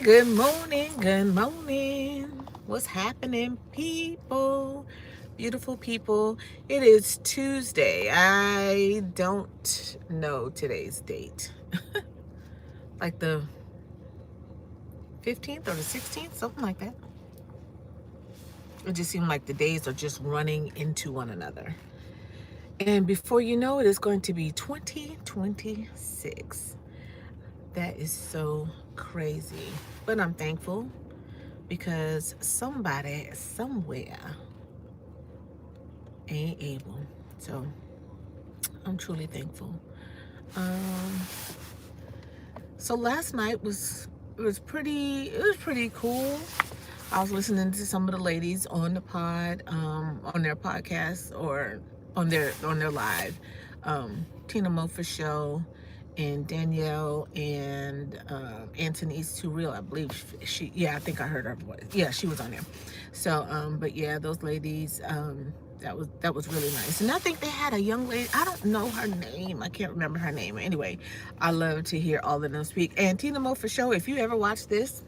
Good morning, good morning. What's happening, people? Beautiful people. It is Tuesday. I don't know today's date. Like the 15th or the 16th, something like that. It just seemed like the days are just running into one another. And before you know it, it's going to be 2026. That is so crazy. But I'm thankful because somebody somewhere ain't able. So I'm truly thankful. Um, so last night was pretty cool. I was listening to some of the ladies on the pod, on their podcast or on their live. Tina Mofer show and Danielle and Anthony's Too Real. I believe I think I heard her voice. Yeah, she was on there. So, but yeah, those ladies, that was really nice. And I think they had a young lady. I don't know her name. I can't remember her name. Anyway, I love to hear all of them speak. And Tina Mofer show. If you ever watch this,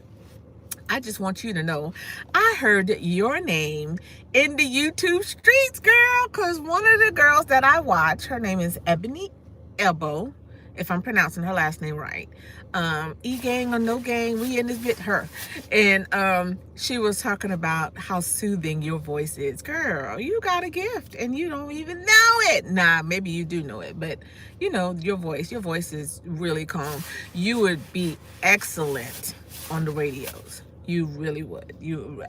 I just want you to know I heard your name in the YouTube streets, girl, because one of the girls that I watch, her name is Ebony Elbow, if I'm pronouncing her last name right. E-gang or no gang, we in this bit, her. And she was talking about how soothing your voice is. Girl, you got a gift and you don't even know it. Nah, maybe you do know it, but you know, your voice is really calm. You would be excellent on the radios. You really would.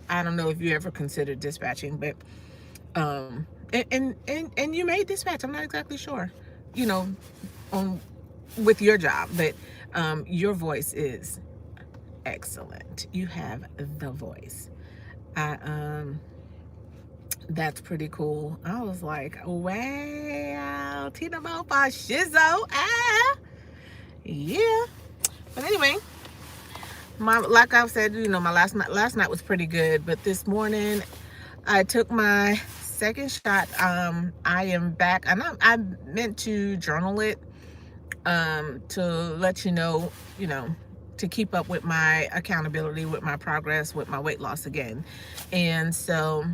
I don't know if you ever considered dispatching, but and you may dispatch. I'm not exactly sure, you know, on with your job, but your voice is excellent. You have the voice. I That's pretty cool. I was like, wow, Tina Mofa Shizzo. Yeah. But anyway, like I've said, you know, my last night was pretty good, but this morning I took my second shot. I am back, and I meant to journal it, to let you know, to keep up with my accountability, with my progress, with my weight loss again. And so,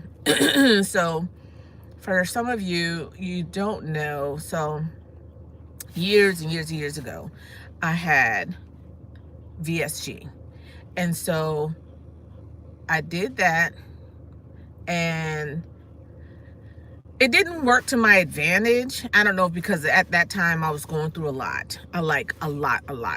so for some of you, you don't know. So years and years and years ago, I had VSG. And so I did that, and it didn't work to my advantage. I don't know, because at that time I was going through a lot. A lot.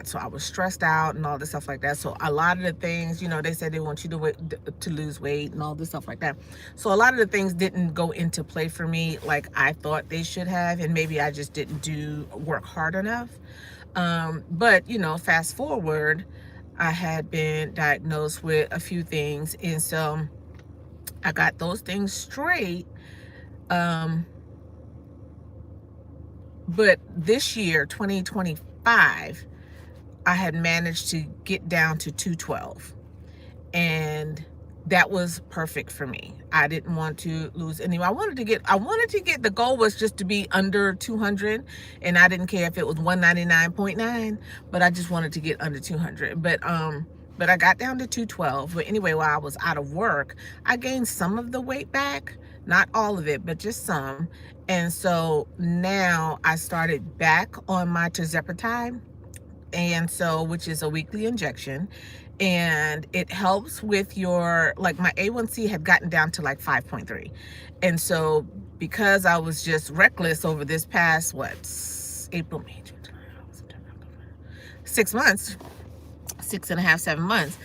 So I was stressed out and all this stuff like that. So a lot of the things, you know, they said they want you to lose weight and all this stuff like that. So a lot of the things didn't go into play for me like I thought they should have, and maybe I just didn't work hard enough. But you know, fast forward, I had been diagnosed with a few things, and so I got those things straight. Um, but this year, 2025, I had managed to get down to 212, and that was perfect for me. I didn't want to lose any. I wanted to get, the goal was just to be under 200, and I didn't care if it was 199.9, but I just wanted to get under 200. But I got down to 212. But anyway, while I was out of work, I gained some of the weight back, not all of it, but just some. And so now I started back on my tirzepatide, and so, which is a weekly injection, and it helps with your, like, my A1C had gotten down to like 5.3. And so because I was just reckless over this past April, May, June, July, August, September, October, 6 months, 6.5, 7 months,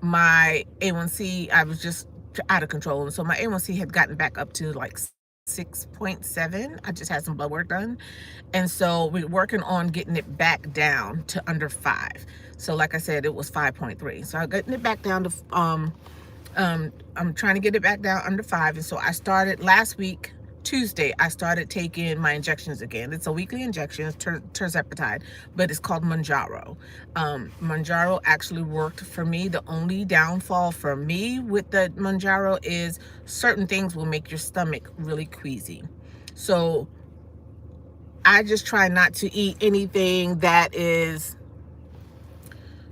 my A1C, I was just out of control. And so my A1C had gotten back up to like 6.7. I just had some blood work done. And so we're working on getting it back down to under 5. So like I said, it was 5.3. So I'm getting it back down to, I'm trying to get it back down under 5. And so I started last week, Tuesday, I started taking my injections again. It's a weekly injection, it's tirzepatide, but it's called Mounjaro. Mounjaro actually worked for me. The only downfall for me with the Mounjaro is certain things will make your stomach really queasy. So I just try not to eat anything that is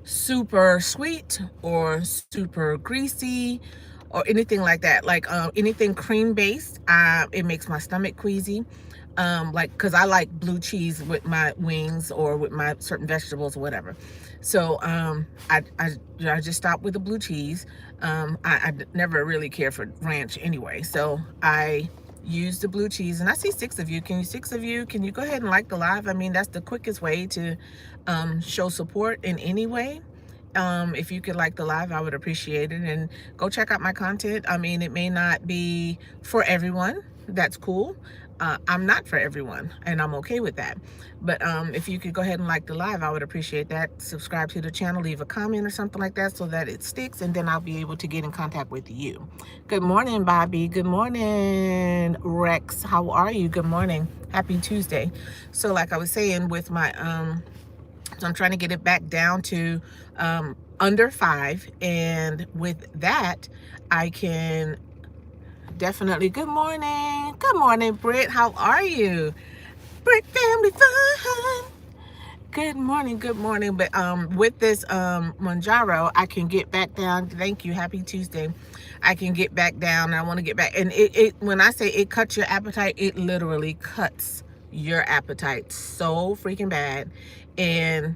super sweet or super greasy or anything like that. Like anything cream based, it makes my stomach queasy. Like, because I like blue cheese with my wings or with my certain vegetables or whatever. So I just stopped with the blue cheese. I never really cared for ranch anyway, so I use the blue cheese. And I see 6 of you. Can you go ahead and like the live? I mean, that's the quickest way to show support in any way. If you could like the live, I would appreciate it. And go check out my content. I mean, it may not be for everyone. That's cool. I'm not for everyone, and I'm okay with that. But if you could go ahead and like the live, I would appreciate that. Subscribe to the channel, leave a comment or something like that so that it sticks, and then I'll be able to get in contact with you. Good morning, Bobby. Good morning, Rex. How are you? Good morning. Happy Tuesday. So like I was saying with my so I'm trying to get it back down to under 5, and with that I can definitely. Good morning, Britt. How are you? Britt Family Fun. Good morning. But with this Manjaro, I can get back down. Thank you. Happy Tuesday. I can get back down. I want to get back, and it when I say it cuts your appetite, it literally cuts your appetite so freaking bad. And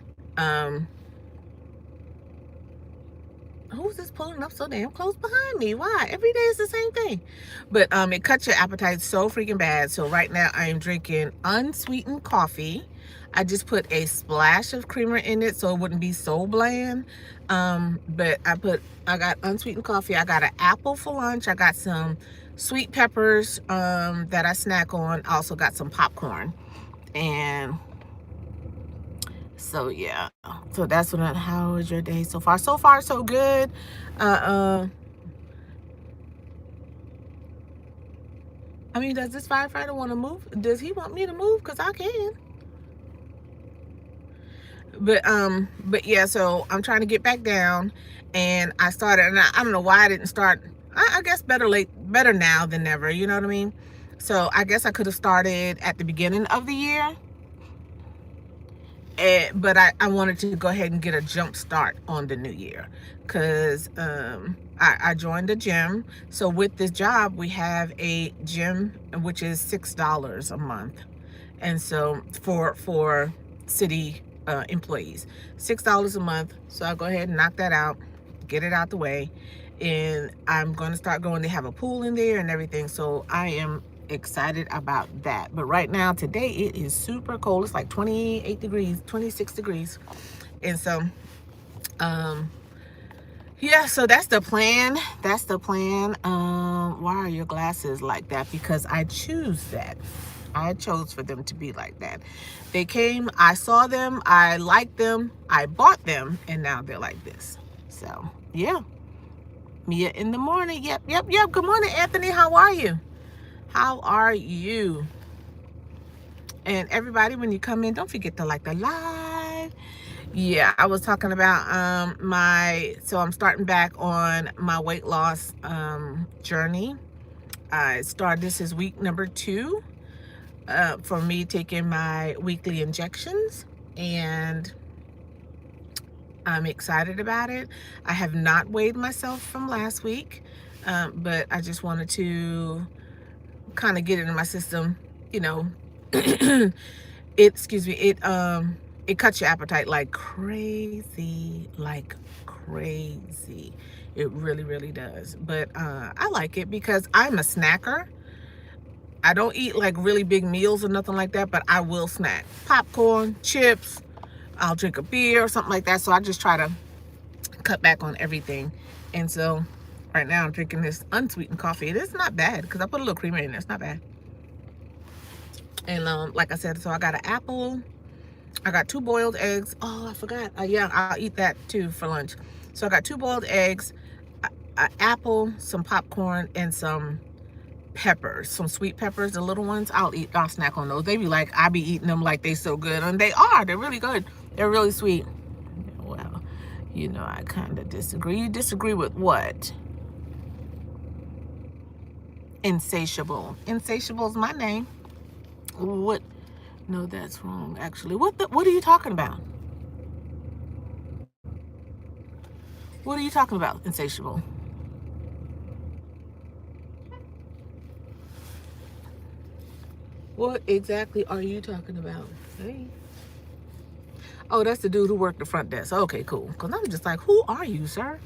who's this pulling up so damn close behind me? Why? Every day is the same thing. But it cuts your appetite so freaking bad. So right now I am drinking unsweetened coffee. I just put a splash of creamer in it so it wouldn't be so bland. But I got unsweetened coffee. I got an apple for lunch. I got some sweet peppers that I snack on. I also got some popcorn. And so yeah, so that's what. How was your day so far? So far so good. I mean, does this firefighter want to move? Does he want me to move? Because I can. But yeah, so I'm trying to get back down, and I started, and I don't know why I didn't start. I guess better now than never, you know what I mean? So I guess I could have started at the beginning of the year. But I wanted to go ahead and get a jump start on the new year, because I joined a gym. So with this job, we have a gym which is $6 a month, and so for city employees, $6 a month. So I'll go ahead and knock that out, get it out the way, and I'm going to start going. They have a pool in there and everything, so I am excited about that. But right now, today, it is super cold. It's like 28 degrees, 26 degrees. And so yeah, so that's the plan. Why are your glasses like that? Because I choose that. I chose for them to be like that. They came, I saw them, I liked them, I bought them, and now they're like this. So yeah, Mia in the morning. Yep. Good morning, Anthony. How are you? And everybody, when you come in, don't forget to like the live. Yeah, I was talking about so I'm starting back on my weight loss journey. This is week number 2 for me taking my weekly injections, and I'm excited about it. I have not weighed myself from last week, but I just wanted to kind of get it in my system, you know. It cuts your appetite like crazy. It really does. But I like it because I'm a snacker. I don't eat like really big meals or nothing like that, but I will snack popcorn, chips. I'll drink a beer or something like that. So I just try to cut back on everything. And so right now I'm drinking this unsweetened coffee. It is not bad because I put a little creamer in there. It's not bad. And like I said, so I got an apple. I got 2 boiled eggs. Oh, I forgot. Yeah, I'll eat that too for lunch. So I got 2 boiled eggs, an apple, some popcorn, and some peppers, some sweet peppers, the little ones. I'll snack on those. They be like, I be eating them like they so good, and they are. They're really good. They're really sweet. Well, you know, I kind of disagree. You disagree with what? Insatiable. Insatiable's my name. What? No, that's wrong, actually. What are you talking about? What are you talking about, Insatiable? What exactly are you talking about? Hey. Oh, that's the dude who worked the front desk. Okay, cool. Because I'm just like, who are you, sir?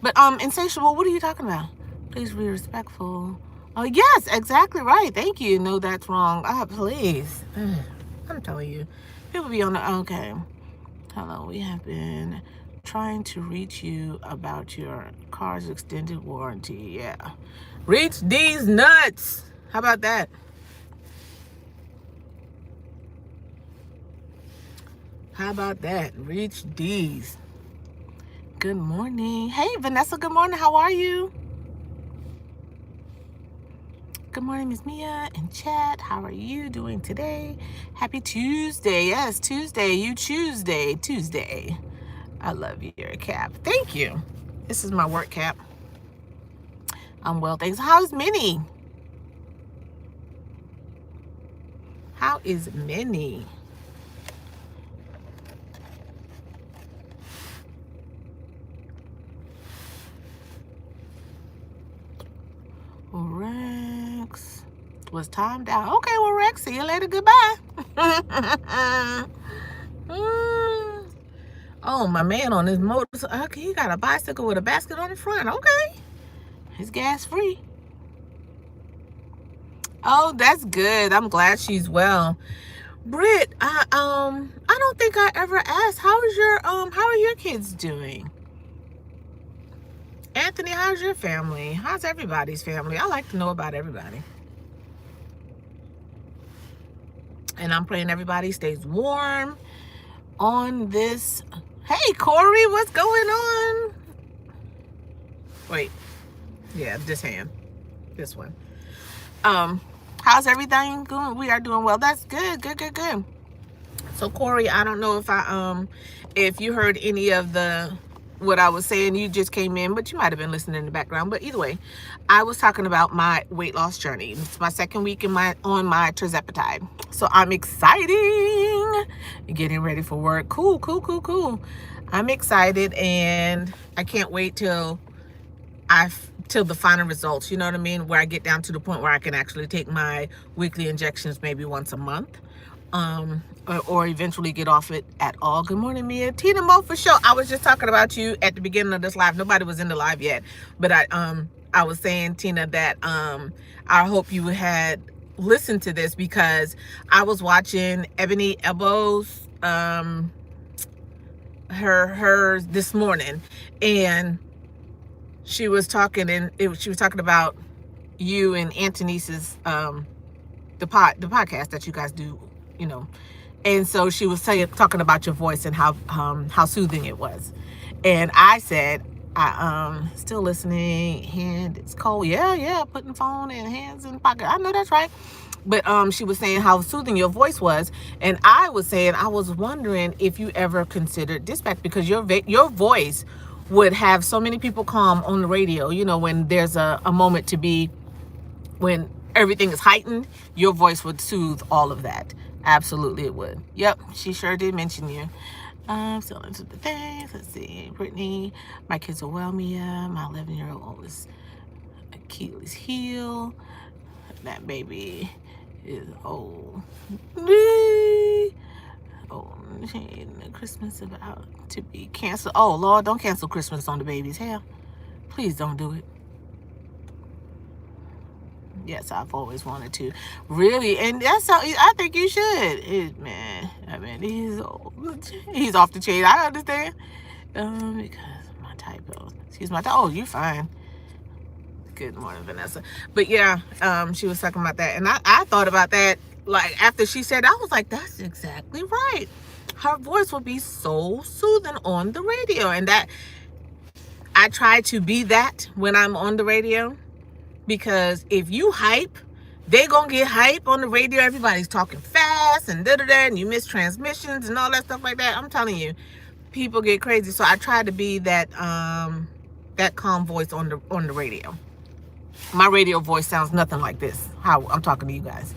But Insatiable, what are you talking about? Please be respectful. Oh, yes, exactly right. Thank you. No, that's wrong. Please. I'm telling you. People be on the... Okay. Hello, we have been trying to reach you about your car's extended warranty. Yeah. Reach these nuts. How about that? How about that? Reach these. Good morning. Hey, Vanessa, good morning. How are you? Good morning, Miss Mia and chat. How are you doing today? Happy Tuesday. Yes, Tuesday. You Tuesday. I love your cap. Thank you. This is my work cap. I'm well, thanks. How's Minnie? How is Minnie? Rex was timed out. Okay, well, Rex, see you later. Goodbye. Oh, my man on his motorcycle. Okay, he got a bicycle with a basket on the front. Okay. It's gas free. Oh, that's good. I'm glad she's well. Britt, I don't think I ever asked, how are your kids doing? Anthony, how's your family? How's everybody's family? I like to know about everybody. And I'm praying everybody stays warm on this. Hey, Corey, what's going on? Wait. Yeah, this hand. This one. How's everything going? We are doing well. That's good. Good. So, Corey, I don't know if you heard any of what I was saying. You just came in, but you might have been listening in the background. But either way, I was talking about my weight loss journey. It's my second week on my tirzepatide. So I'm exciting. Getting ready for work. Cool. I'm excited, and I can't wait till the final results. You know what I mean? Where I get down to the point where I can actually take my weekly injections maybe once a month. Or eventually get off it at all. Good morning, Mia. Tina Mo for sure. I was just talking about you at the beginning of this live. Nobody was in the live yet, but I was saying, Tina, that I hope you had listened to this, because I was watching Ebony Ebo's her this morning, and she was talking about you and Antonice's the podcast that you guys do, you know. And so she was talking about your voice and how soothing it was. And I said, still listening, hand it's cold. Yeah, putting phone and hands in the pocket. I know that's right. But she was saying how soothing your voice was. And I was saying, I was wondering if you ever considered dispatch, because your voice would have so many people calm on the radio, you know, when there's a moment to be, when everything is heightened, your voice would soothe all of that. Absolutely, it would. Yep, she sure did mention you. Still into the things. Let's see. Brittany, my kids are well, Mia. My 11-year-old is Achilles heel. That baby is old. Oh, Christmas about to be canceled. Oh, Lord, don't cancel Christmas on the babies. Hell, please don't do it. Yes, I've always wanted to. Really, and that's how I think you should. Man, I mean, he's off the chain. I understand. Because my typos. Excuse my typos. Oh, you're fine. Good morning, Vanessa. But yeah, she was talking about that. And I thought about that, like, after she said, I was like, that's exactly right. Her voice will be so soothing on the radio. And that, I try to be that when I'm on the radio. Because if you hype, they gonna get hype on the radio. Everybody's talking fast and and you miss transmissions and all that stuff like that. I'm telling you, people get crazy. So I try to be that that calm voice on the radio. My radio voice sounds nothing like this, how I'm talking to you guys.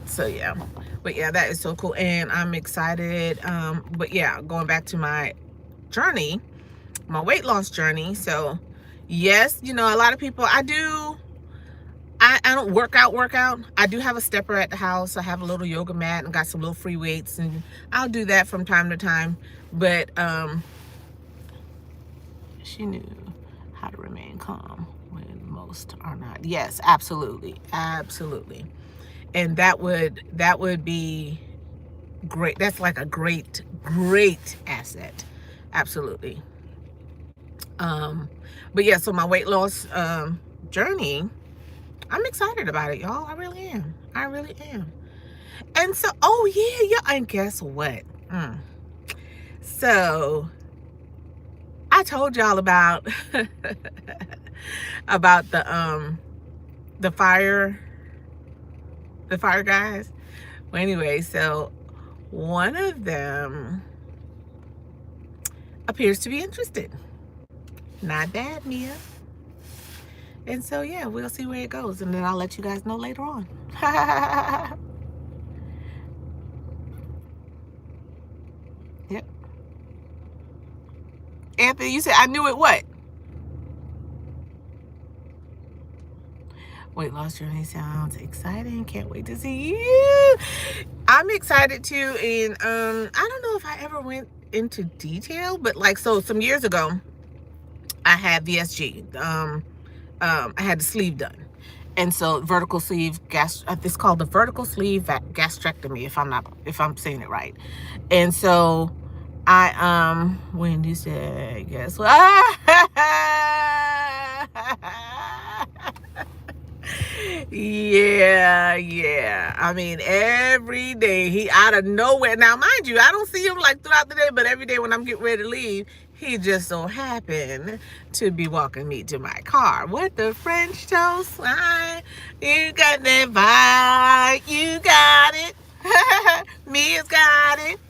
So yeah, but yeah, that is so cool, and I'm excited. But yeah, going back to my journey, weight loss journey. So yes, you know, a lot of people, I don't work out. I do have a stepper at the house. I have a little yoga mat and got some little free weights, and I'll do that from time to time. But she knew how to remain calm when most are not. Yes, absolutely. Absolutely. And that would be great. That's like a great asset. Absolutely. But yeah, so my weight loss journey, I'm excited about it, y'all. I really am. I really am. And so, oh yeah, and guess what? So I told y'all about about the fire guys. Well, anyway, so one of them appears to be interested. Not bad, Mia. And so yeah, we'll see where it goes, and then I'll let you guys know later on. Yep. Anthony, you said I knew it. What? Weight loss journey sounds exciting. Can't wait to see you. I'm excited too, and I don't know if I ever went into detail, but like, so some years ago, I had VSG. I had the sleeve done, and so vertical sleeve it's called the vertical sleeve gastrectomy, if I'm saying it right. And so I when you said guess what? Yeah. I mean, every day he out of nowhere. Now, mind you, I don't see him like throughout the day, but every day when I'm getting ready to leave, he just so happened to be walking me to my car. What the French toast? You got that vibe. You got it. Mia's got it.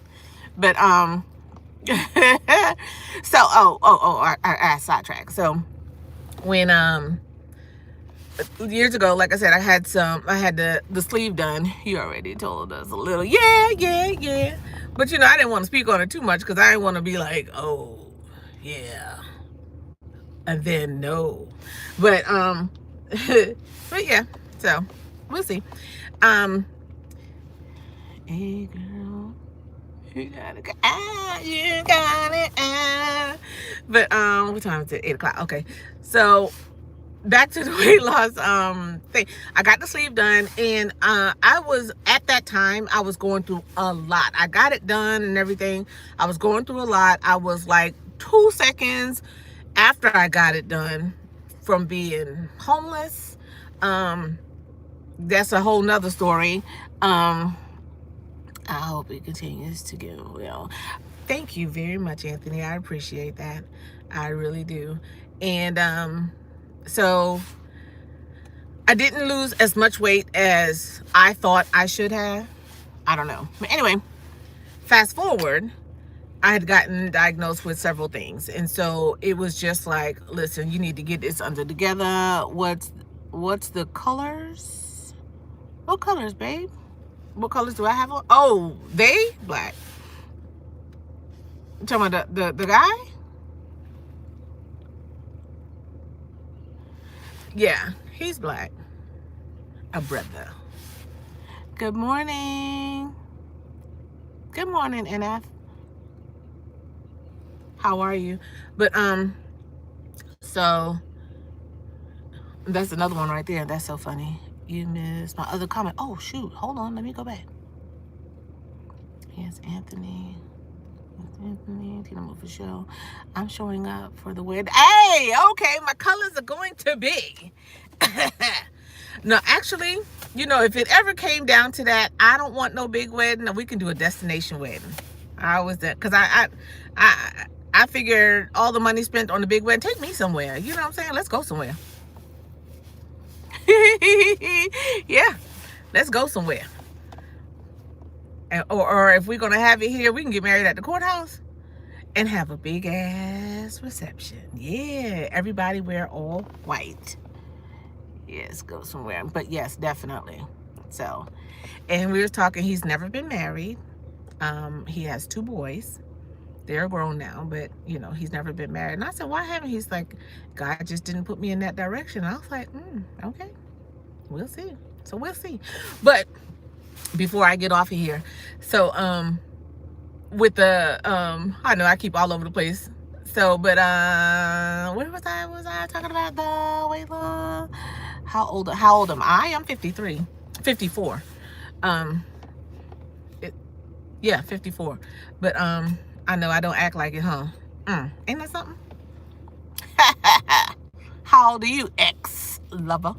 But so I sidetracked. So when years ago, like I said, I had the sleeve done. He already told us a little, yeah. But you know, I didn't want to speak on it too much because I didn't want to be like, oh yeah, and then no. But but yeah, so we'll see. Hey girl, you got it. You got it. But what time is it? 8 o'clock. Okay, so back to the weight loss thing. I got the sleeve done, and I was at that time I was going through a lot. I got it done and everything. I was going through a lot. I was like 2 seconds after I got it done from being homeless. That's a whole nother story. I hope it continues to go well. Thank you very much, Anthony. I appreciate that. I really do. And so I didn't lose as much weight as I thought I should have. I don't know. But anyway, fast forward, I had gotten diagnosed with several things. And so it was just like, listen, you need to get this under together. What's the colors? What colors, babe? What colors do I have on? Oh, they black. You talking about the guy? Yeah, he's black. A brother. Good morning. Good morning, NF. How are you? But so that's another one right there. That's so funny. You missed my other comment. Oh shoot, hold on, let me go back. Yes, Anthony, Tina Move for show. I'm showing up for the wedding. Hey, okay, my colors are going to be. No, actually, you know, if it ever came down to that, I don't want no big wedding. We can do a destination wedding. I always that because I figured all the money spent on the big wedding, take me somewhere. You know what I'm saying? Let's go somewhere. Yeah, let's go somewhere. And, or if we're gonna have it here, we can get married at the courthouse and have a big ass reception. Yeah, everybody wear all white. Yes, go somewhere. But yes, definitely. So, and we were talking, he's never been married. He has 2 boys, They're grown now, but you know, he's never been married. And I said, why haven't? He's like, God just didn't put me in that direction. I was like, okay, we'll see. So we'll see. But before I get off of here, so with the I know I keep all over the place. So, but where was I? Was I talking about the weight loss? How old am I? I'm 53, 54. It, yeah, 54. But I know I don't act like it, huh? Ain't that something? How old are you, ex-lover?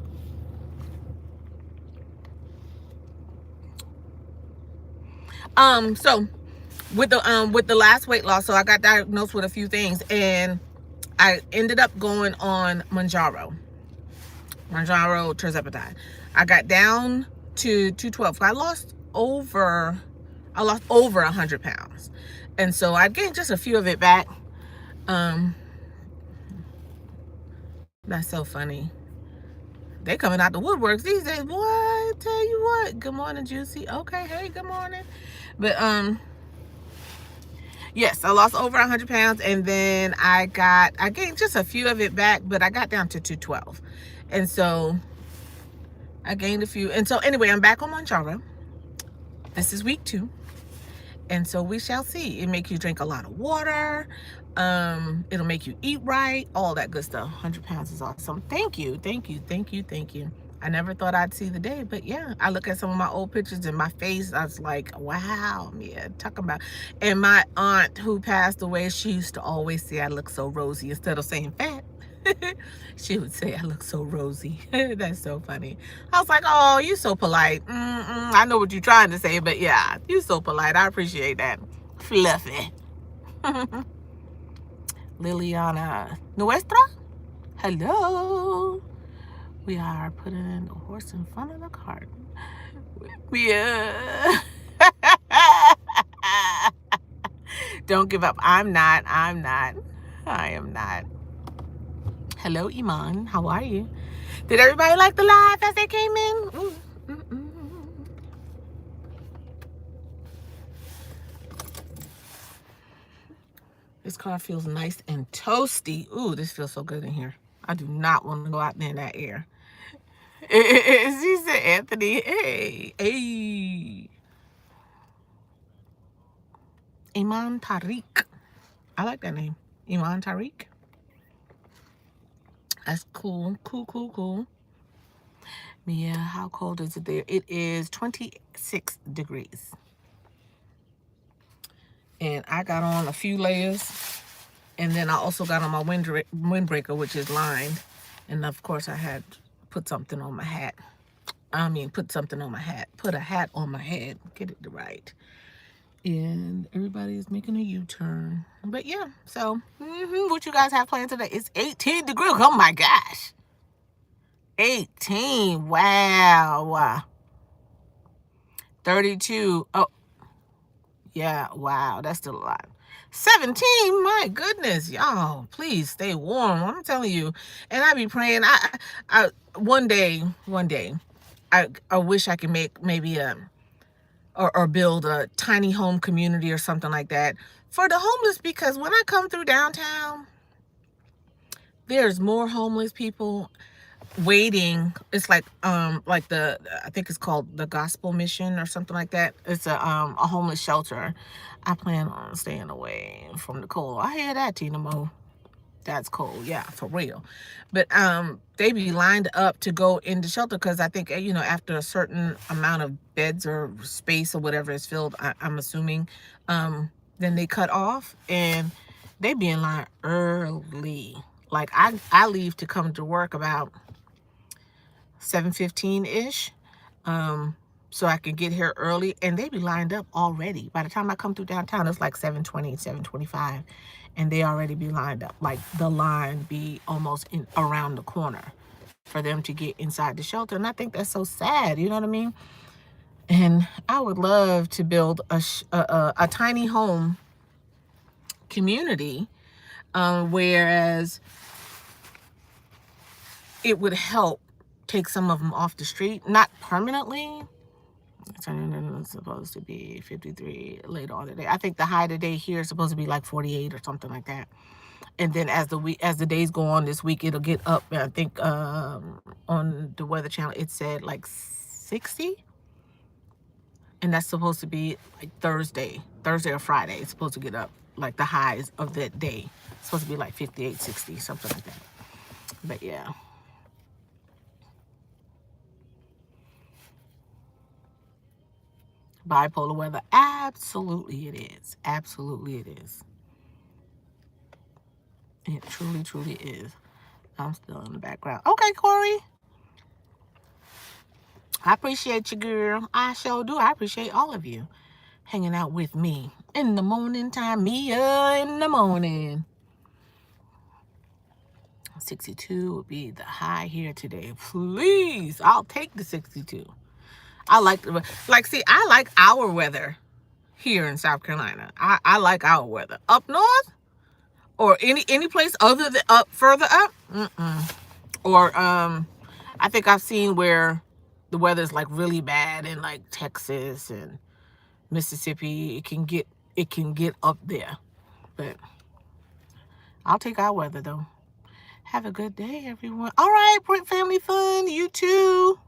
So with the last weight loss, so I got diagnosed with a few things, and I ended up going on Manjaro tirzepatide. I got down to 212. I lost over 100 pounds, and so I gained just a few of it back. That's so funny. They coming out the woodworks these days, boy. Tell you what. Good morning, Juicy. Okay, hey, good morning. But yes, I lost over 100 pounds, and then I gained just a few of it back, but I got down to 212, and so I gained a few. And so anyway, I'm back on Manjaro. This is week 2. And so we shall see. It makes you drink a lot of water. It'll make you eat right, all that good stuff. 100 pounds is awesome. Thank you. I never thought I'd see the day, but yeah, I look at some of my old pictures and my face, I was like, wow, yeah, talking about. And my aunt who passed away, she used to always say I look so rosy instead of saying fat. She would say I look so rosy. That's so funny. I was like, oh, you so polite. I know what you're trying to say, but yeah, you so polite. I appreciate that. Fluffy. Liliana Nuestra, hello. We are putting the horse in front of the cart. Yeah. Don't give up. I am not. Hello, Iman. How are you? Did everybody like the live as they came in? This car feels nice and toasty. Ooh, this feels so good in here. I do not want to go out there in that air. She said, Anthony, hey. Iman Tariq. I like that name. Iman Tariq. That's cool. Cool. Mia, how cold is it there? It is 26 degrees. And I got on a few layers. And then I also got on my windbreaker, which is lined. And of course, I had put something on my hat. Put a hat on my head. Get it right. And everybody's making a U-turn. But yeah, so what you guys have planned today? It's 18 degrees. Oh my gosh. 18. Wow. 32. Oh, yeah. Wow. That's still a lot. 17. My goodness. Y'all, please stay warm. I'm telling you. And I be praying. I one day, I wish I could make maybe or build a tiny home community or something like that for the homeless, because when I come through downtown, there's more homeless people waiting. It's like the, I think it's called the Gospel Mission or something like that. It's a homeless shelter. I plan on staying away from the cold. I hear that, Tina Mo. That's cold. Yeah, for real. But they be lined up to go in the shelter, because I think, you know, after a certain amount of beds or space or whatever is filled, I'm assuming, then they cut off, and they be in line early. Like I leave to come to work about 7:15-ish, so I can get here early, and they be lined up already. By the time I come through downtown, it's like 7:20, 7:25, and they already be lined up. Like the line be almost around the corner for them to get inside the shelter. And I think that's so sad, you know what I mean? And I would love to build a tiny home community, whereas it would help take some of them off the street, not permanently, It's supposed to be 53 later on today. I think the high today here is supposed to be like 48 or something like that. And then as the days go on this week, it'll get up. I think on the Weather Channel it said like 60, and that's supposed to be like Thursday or Friday. It's supposed to get up like the highs of that day. It's supposed to be like 58, 60, something like that. But yeah. Bipolar weather. Absolutely it is. Absolutely it is. It truly, truly is. I'm still in the background. Okay, Corey. I appreciate you, girl. I sure do. I appreciate all of you hanging out with me in the morning time. Mia in the morning. 62 would be the high here today. Please, I'll take the 62. I like I like our weather here in South Carolina. I like our weather. Up north or any place other than further up. Or I think I've seen where the weather's like really bad in like Texas and Mississippi. It can get up there. But I'll take our weather though. Have a good day, everyone. All right, family fun. You too.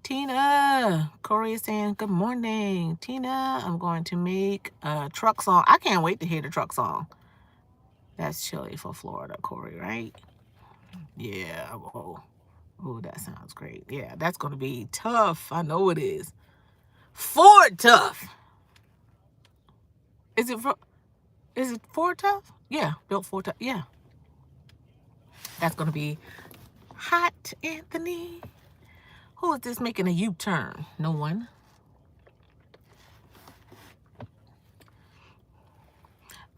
Tina, Corey is saying good morning. Tina, I'm going to make a truck song. I can't wait to hear the truck song. That's chilly for Florida, Corey, right? Yeah. Oh, that sounds great. Yeah, that's going to be tough. I know it is. Ford tough. Is it Ford tough? Yeah, built Ford tough. Yeah. That's going to be hot, Anthony. Who is this making a U-turn? No one.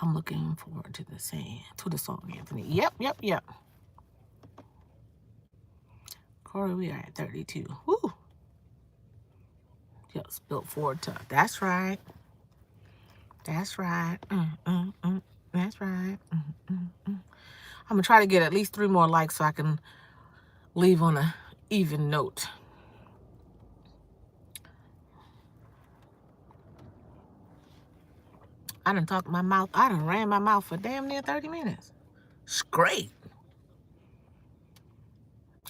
I'm looking forward to the song, Anthony. Yep. Corey, we are at 32. Woo. Yes, built Ford tough. That's right. That's right. That's right. I'm going to try to get at least 3 more likes so I can leave on an even note. I done ran my mouth for damn near 30 minutes. It's great.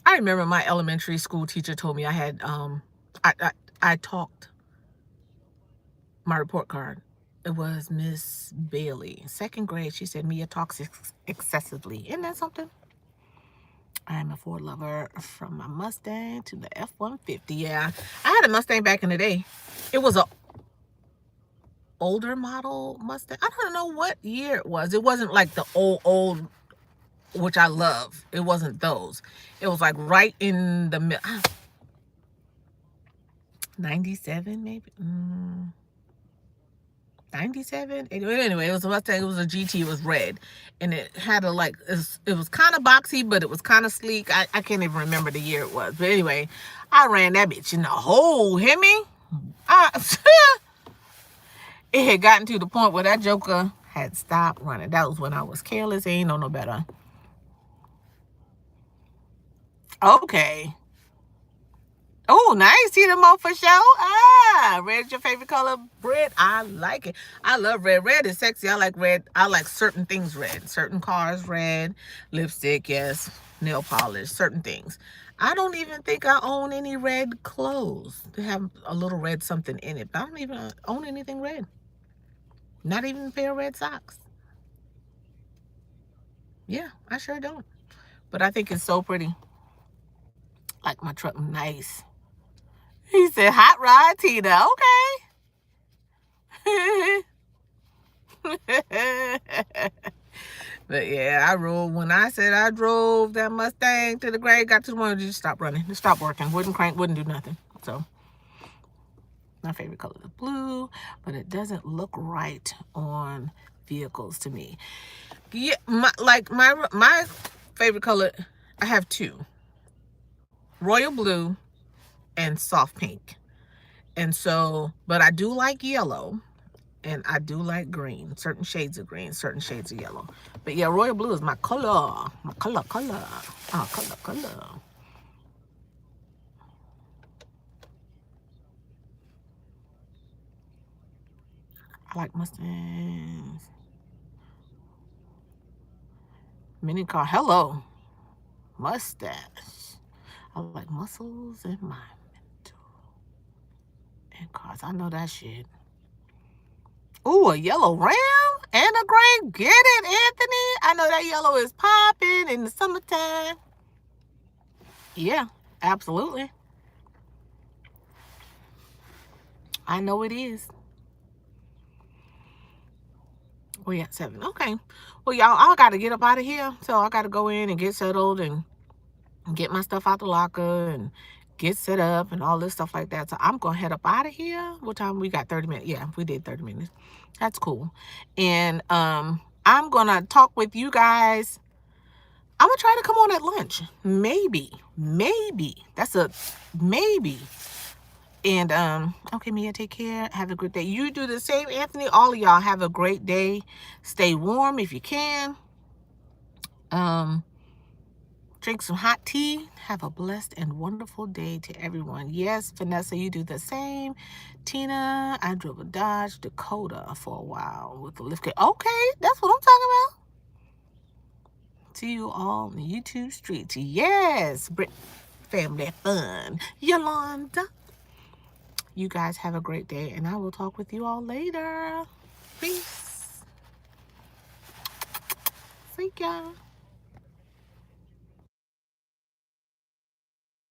I remember my elementary school teacher told me I had, I talked my report card. It was Miss Bailey. 2nd grade, she said, Mia talks excessively. Isn't that something? I am a Ford lover from my Mustang to the F-150. Yeah, I had a Mustang back in the day. It was a older model Mustang. I don't know what year it was. It wasn't like the old, which I love. It wasn't those. It was like right in the middle. 97 maybe. 97. Anyway, it was a Mustang. It was a GT. It was red, and it had it was kind of boxy, but it was kind of sleek. I can't even remember the year it was. But anyway, I ran that bitch in the hole. Hear me? It had gotten to the point where that joker had stopped running. That was when I was careless. Ain't no better. Okay. Oh, nice. See them all for show. Red's your favorite color. Red. I like it. I love red. Red is sexy. I like red. I like certain things red. Certain cars red. Lipstick, yes. Nail polish. Certain things. I don't even think I own any red clothes. They have a little red something in it. But I don't even own anything red. Not even a pair of red socks. Yeah, I sure don't. But I think it's so pretty. Like my truck, nice. He said, hot rod, Tina. Okay. But yeah, I rode. When I said I drove that Mustang to the grave, got to the one, just stop running. Just stop working. Wouldn't crank, wouldn't do nothing. So my favorite color is blue, but it doesn't look right on vehicles to me. Yeah, my favorite color, I have 2. Royal blue and soft pink. And so, but I do like yellow and I do like green, certain shades of green, certain shades of yellow. But yeah, royal blue is my color. Color. I like Mustangs. Mini car. Hello. Mustache. I like muscles in my mental. And cars. I know that shit. Ooh, a yellow Ram and a gray. Get it, Anthony. I know that yellow is popping in the summertime. Yeah, absolutely. I know it is. We at 7. Okay. Well, y'all, I got to get up out of here. So I got to go in and get settled and get my stuff out the locker and get set up and all this stuff like that. So I'm going to head up out of here. What time? We got 30 minutes. Yeah, we did 30 minutes. That's cool. And I'm going to talk with you guys. I'm going to try to come on at lunch. Maybe. That's a maybe. And okay, Mia, take care. Have a good day. You do the same, Anthony. All of y'all have a great day. Stay warm if you can. Drink some hot tea. Have a blessed and wonderful day to everyone. Yes, Vanessa, you do the same. Tina, I drove a Dodge Dakota for a while with a lift kit. Okay, that's what I'm talking about. See you all on the YouTube streets. Yes, Brit family fun. Yolanda. You guys have a great day, and I will talk with you all later. Peace. See ya.